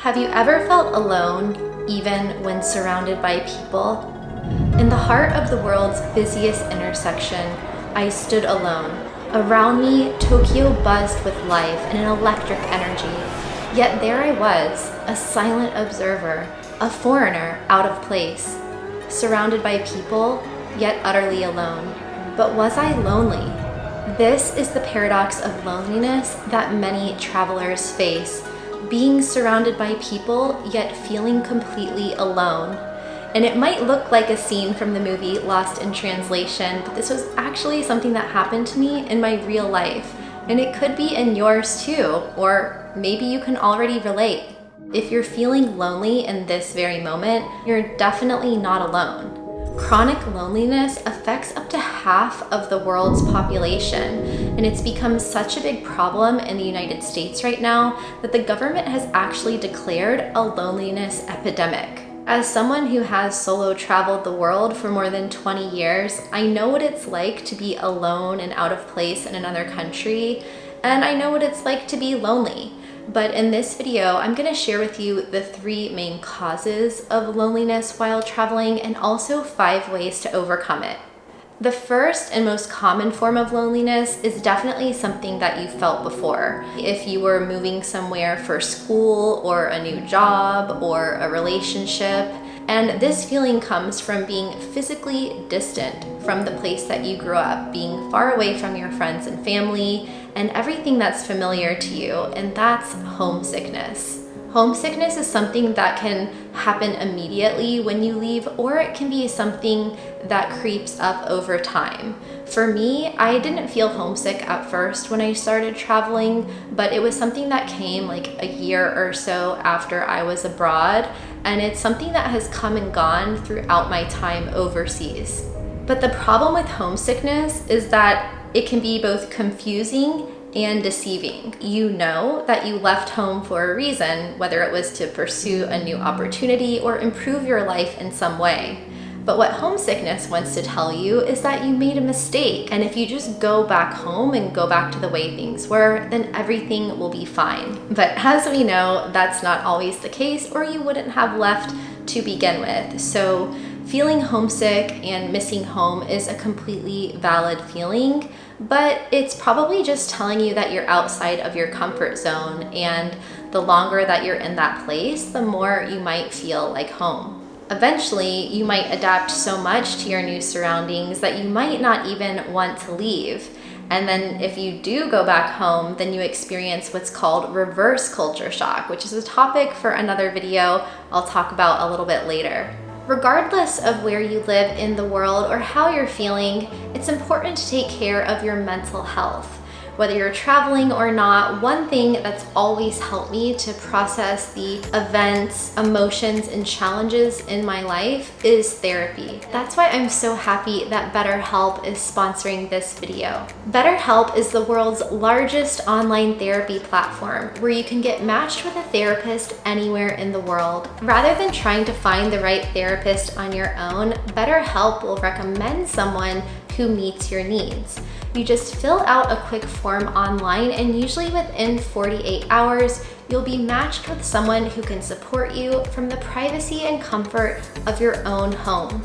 Have you ever felt alone, even when surrounded by people? In the heart of the world's busiest intersection, I stood alone. Around me, Tokyo buzzed with life and an electric energy. Yet there I was, a silent observer, a foreigner out of place, surrounded by people, yet utterly alone. But was I lonely? This is the paradox of loneliness that many travelers face. Being surrounded by people, yet feeling completely alone. And it might look like a scene from the movie Lost in Translation, but this was actually something that happened to me in my real life. And it could be in yours too, or maybe you can already relate. If you're feeling lonely in this very moment, you're definitely not alone. Chronic loneliness affects up to half of the world's population, and it's become such a big problem in the United States right now that the government has actually declared a loneliness epidemic. As someone who has solo traveled the world for more than 20 years, I know what it's like to be alone and out of place in another country, and I know what it's like to be lonely. But in this video, I'm going to share with you the 3 main causes of loneliness while traveling and also 5 ways to overcome it. The first and most common form of loneliness is definitely something that you felt before. If you were moving somewhere for school or a new job or a relationship, and this feeling comes from being physically distant from the place that you grew up, being far away from your friends and family and everything that's familiar to you, and that's homesickness. Homesickness is something that can happen immediately when you leave, or it can be something that creeps up over time. For me, I didn't feel homesick at first when I started traveling, but it was something that came like a year or so after I was abroad, and it's something that has come and gone throughout my time overseas. But the problem with homesickness is that it can be both confusing and deceiving. You know that you left home for a reason, whether it was to pursue a new opportunity or improve your life in some way. But what homesickness wants to tell you is that you made a mistake, and if you just go back home and go back to the way things were, then everything will be fine. But as we know, that's not always the case, or you wouldn't have left to begin with. So feeling homesick and missing home is a completely valid feeling, but it's probably just telling you that you're outside of your comfort zone, and the longer that you're in that place, the more you might feel like home. Eventually, you might adapt so much to your new surroundings that you might not even want to leave. And then if you do go back home, then you experience what's called reverse culture shock, which is a topic for another video I'll talk about a little bit later. Regardless of where you live in the world or how you're feeling, it's important to take care of your mental health. Whether you're traveling or not, one thing that's always helped me to process the events, emotions, and challenges in my life is therapy. That's why I'm so happy that BetterHelp is sponsoring this video. BetterHelp is the world's largest online therapy platform where you can get matched with a therapist anywhere in the world. Rather than trying to find the right therapist on your own, BetterHelp will recommend someone who meets your needs. You just fill out a quick form online, and usually within 48 hours, you'll be matched with someone who can support you from the privacy and comfort of your own home.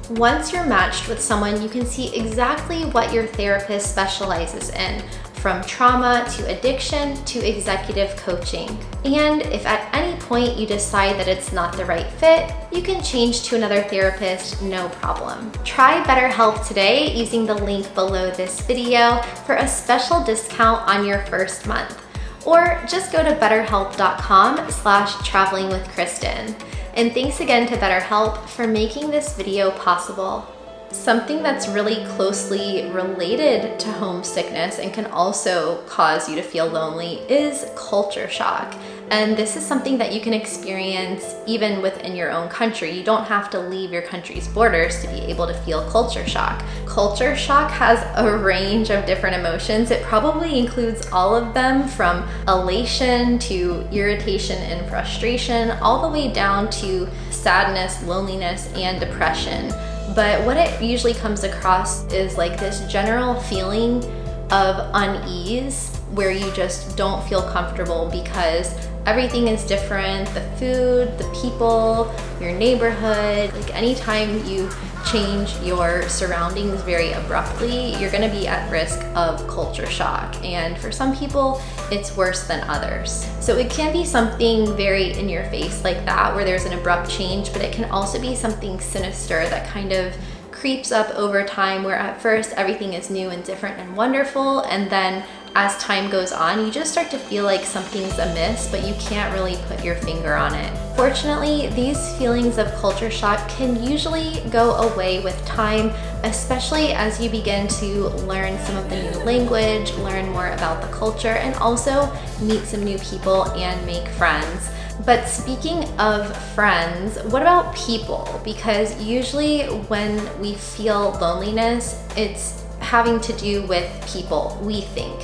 Once you're matched with someone, you can see exactly what your therapist specializes in, from trauma to addiction to executive coaching. And if at any point you decide that it's not the right fit, you can change to another therapist, no problem. Try BetterHelp today using the link below this video for a special discount on your first month. Or just go to betterhelp.com/travelingwithKristin. And thanks again to BetterHelp for making this video possible. Something that's really closely related to homesickness and can also cause you to feel lonely is culture shock. And this is something that you can experience even within your own country. You don't have to leave your country's borders to be able to feel culture shock. Culture shock has a range of different emotions. It probably includes all of them, from elation to irritation and frustration, all the way down to sadness, loneliness, and depression. But what it usually comes across is like this general feeling of unease where you just don't feel comfortable because Everything is different, the food, the people, your neighborhood. Like anytime you change your surroundings very abruptly, you're gonna be at risk of culture shock. And for some people, it's worse than others. So it can be something very in your face like that, where there's an abrupt change, but it can also be something sinister that kind of creeps up over time, where at first everything is new and different and wonderful, and then as time goes on, you just start to feel like something's amiss, but you can't really put your finger on it. Fortunately, these feelings of culture shock can usually go away with time, especially as you begin to learn some of the new language, learn more about the culture, and also meet some new people and make friends. But speaking of friends, what about people? Because usually when we feel loneliness, it's having to do with people, we think.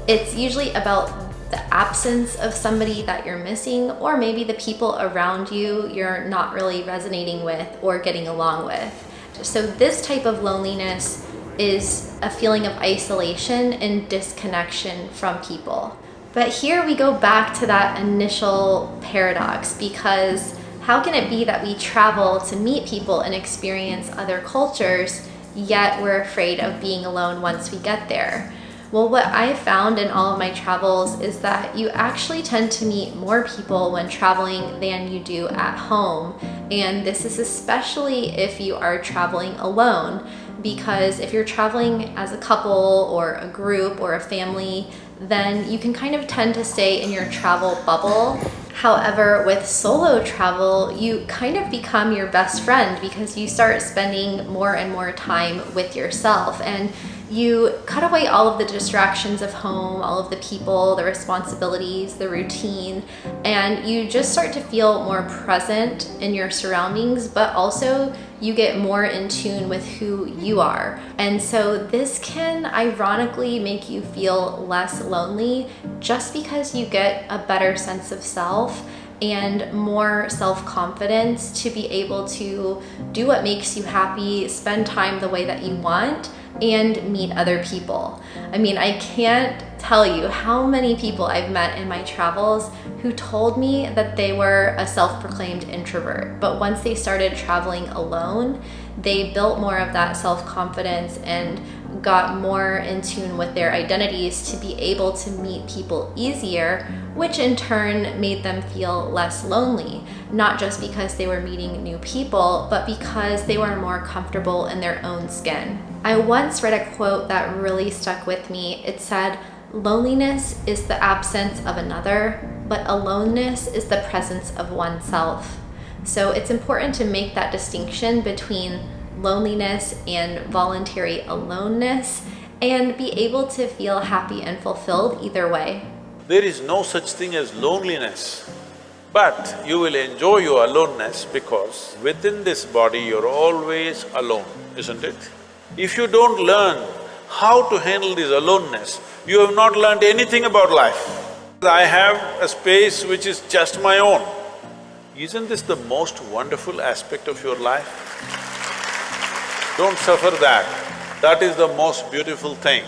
It's usually about the absence of somebody that you're missing, or maybe the people around you you're not really resonating with or getting along with. So this type of loneliness is a feeling of isolation and disconnection from people. But here we go back to that initial paradox, because how can it be that we travel to meet people and experience other cultures, yet we're afraid of being alone once we get there? Well, what I found in all of my travels is that you actually tend to meet more people when traveling than you do at home. And this is especially if you are traveling alone, because if you're traveling as a couple or a group or a family, then you can kind of tend to stay in your travel bubble. However, with solo travel, you kind of become your best friend, because you start spending more and more time with yourself, and you cut away all of the distractions of home, all of the people, the responsibilities, the routine, and you just start to feel more present in your surroundings, but also you get more in tune with who you are. And so this can ironically make you feel less lonely, just because you get a better sense of self and more self-confidence to be able to do what makes you happy, spend time the way that you want, and meet other people. I mean, I can't tell you how many people I've met in my travels who told me that they were a self-proclaimed introvert, but once they started traveling alone, they built more of that self-confidence and got more in tune with their identities to be able to meet people easier, which in turn made them feel less lonely, not just because they were meeting new people, but because they were more comfortable in their own skin. I once read a quote that really stuck with me. It said, "Loneliness is the absence of another, but aloneness is the presence of oneself." So it's important to make that distinction between loneliness and voluntary aloneness, and be able to feel happy and fulfilled either way. There is no such thing as loneliness, but you will enjoy your aloneness because within this body you're always alone, isn't it? If you don't learn how to handle this aloneness, you have not learned anything about life. I have a space which is just my own. Isn't this the most wonderful aspect of your life? Don't suffer that. That is the most beautiful thing.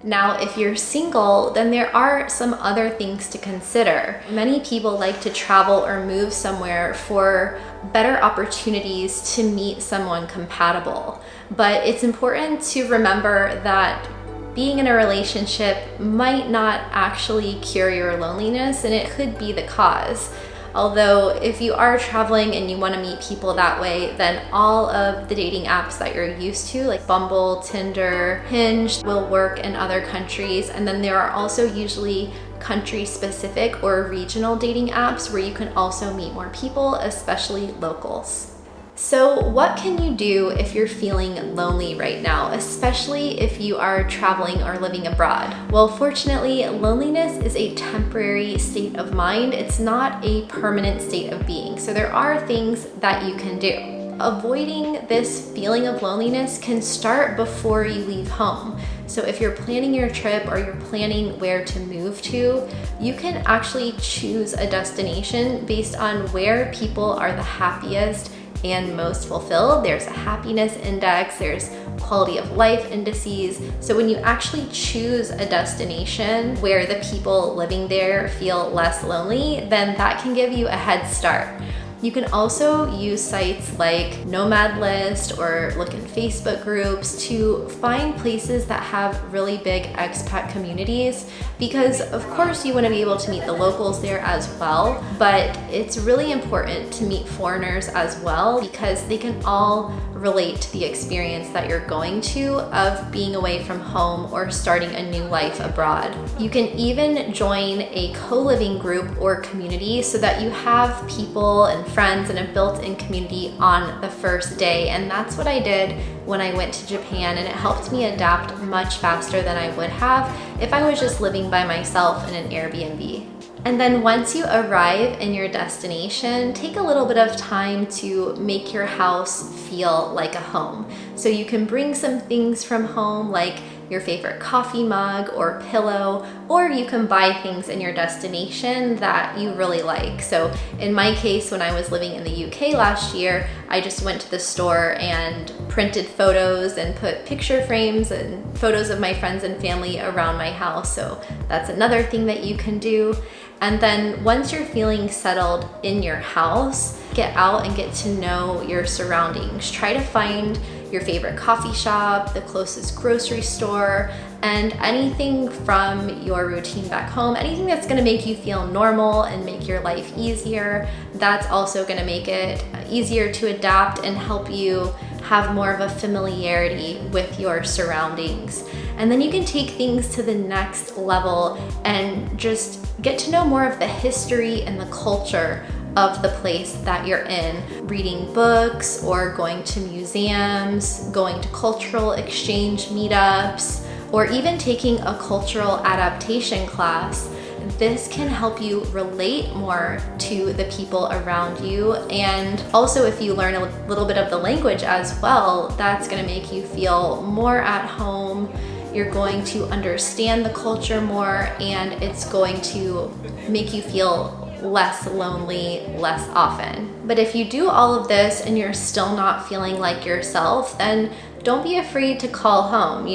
Now, if you're single, then there are some other things to consider. Many people like to travel or move somewhere for better opportunities to meet someone compatible. But it's important to remember that being in a relationship might not actually cure your loneliness, and it could be the cause. Although if you are traveling and you want to meet people that way, then all of the dating apps that you're used to, like Bumble, Tinder, Hinge, will work in other countries. And then there are also usually country-specific or regional dating apps where you can also meet more people, especially locals. So what can you do if you're feeling lonely right now, especially if you are traveling or living abroad? Well, fortunately, loneliness is a temporary state of mind. It's not a permanent state of being. So there are things that you can do. Avoiding this feeling of loneliness can start before you leave home. So if you're planning your trip or you're planning where to move to, you can actually choose a destination based on where people are the happiest and most fulfilled. There's a happiness index, there's quality of life indices. So when you actually choose a destination where the people living there feel less lonely, then that can give you a head start. You can also use sites like Nomad List or look in Facebook groups to find places that have really big expat communities, because of course you want to be able to meet the locals there as well, but it's really important to meet foreigners as well, because they can all relate to the experience that you're going to of being away from home or starting a new life abroad. You can even join a co-living group or community so that you have people and friends and a built-in community on the first day. And that's what I did when I went to Japan, and it helped me adapt much faster than I would have if I was just living by myself in an Airbnb. And then once you arrive in your destination, take a little bit of time to make your house feel like a home. So you can bring some things from home, like your favorite coffee mug or pillow, or you can buy things in your destination that you really like. So in my case, when I was living in the UK last year, I just went to the store and printed photos and put picture frames and photos of my friends and family around my house. So that's another thing that you can do. And then once you're feeling settled in your house, get out and get to know your surroundings. Try to find your favorite coffee shop, the closest grocery store, and anything from your routine back home, anything that's gonna make you feel normal and make your life easier. That's also gonna make it easier to adapt and help you have more of a familiarity with your surroundings. And then you can take things to the next level and just get to know more of the history and the culture of the place that you're in. Reading books or going to museums, going to cultural exchange meetups, or even taking a cultural adaptation class. This can help you relate more to the people around you. And also, if you learn a little bit of the language as well, that's gonna make you feel more at home. You're going to understand the culture more, and it's going to make you feel less lonely less often. But if you do all of this and you're still not feeling like yourself, then don't be afraid to call home,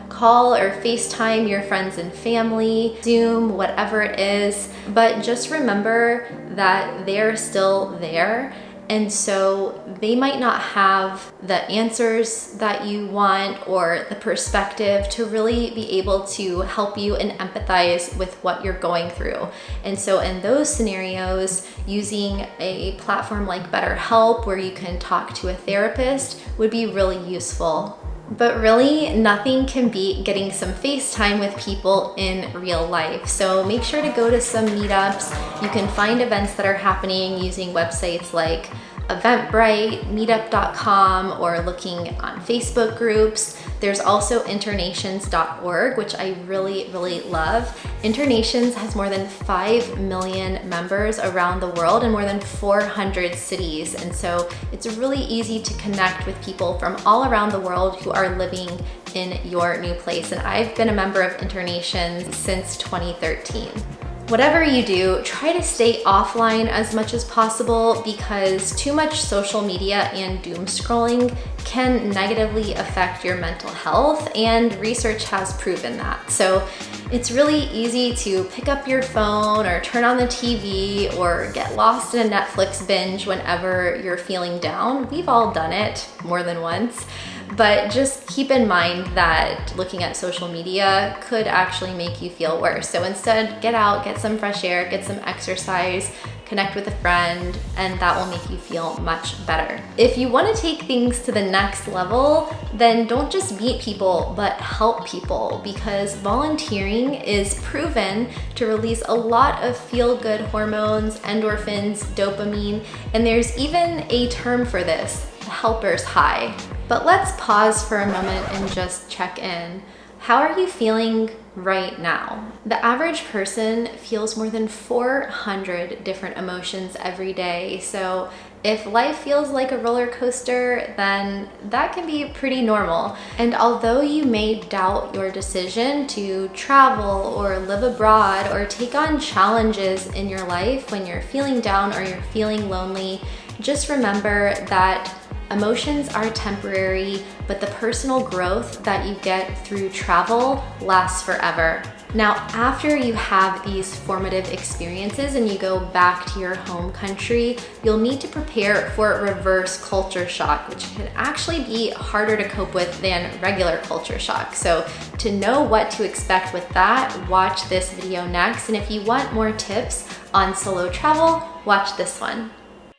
call or FaceTime your friends and family, Zoom, whatever it is. But just remember that they're still there. And so they might not have the answers that you want or the perspective to really be able to help you and empathize with what you're going through. And so in those scenarios, using a platform like BetterHelp, where you can talk to a therapist, would be really useful. But really, nothing can beat getting some FaceTime with people in real life. So make sure to go to some meetups. You can find events that are happening using websites like Eventbrite, meetup.com, or looking on Facebook groups. There's also internations.org, which I really, really love. Internations has more than 5 million members around the world in more than 400 cities. And so it's really easy to connect with people from all around the world who are living in your new place. And I've been a member of Internations since 2013. Whatever you do, try to stay offline as much as possible, because too much social media and doom scrolling can negatively affect your mental health, and research has proven that. So it's really easy to pick up your phone or turn on the TV or get lost in a Netflix binge whenever you're feeling down. We've all done it more than once. But just keep in mind that looking at social media could actually make you feel worse. So instead, get out, get some fresh air, get some exercise, connect with a friend, and that will make you feel much better. If you want to take things to the next level, then don't just meet people, but help people, because volunteering is proven to release a lot of feel-good hormones, endorphins, dopamine, and there's even a term for this, the helper's high. But let's pause for a moment and just check in. How are you feeling right now? The average person feels more than 400 different emotions every day. So if life feels like a roller coaster, then that can be pretty normal. And although you may doubt your decision to travel or live abroad or take on challenges in your life when you're feeling down or you're feeling lonely, just remember that Emotions are temporary, but the personal growth that you get through travel lasts forever. Now, after you have these formative experiences and you go back to your home country, you'll need to prepare for a reverse culture shock, which can actually be harder to cope with than regular culture shock. So to know what to expect with that, watch this video next. And if you want more tips on solo travel, watch this one.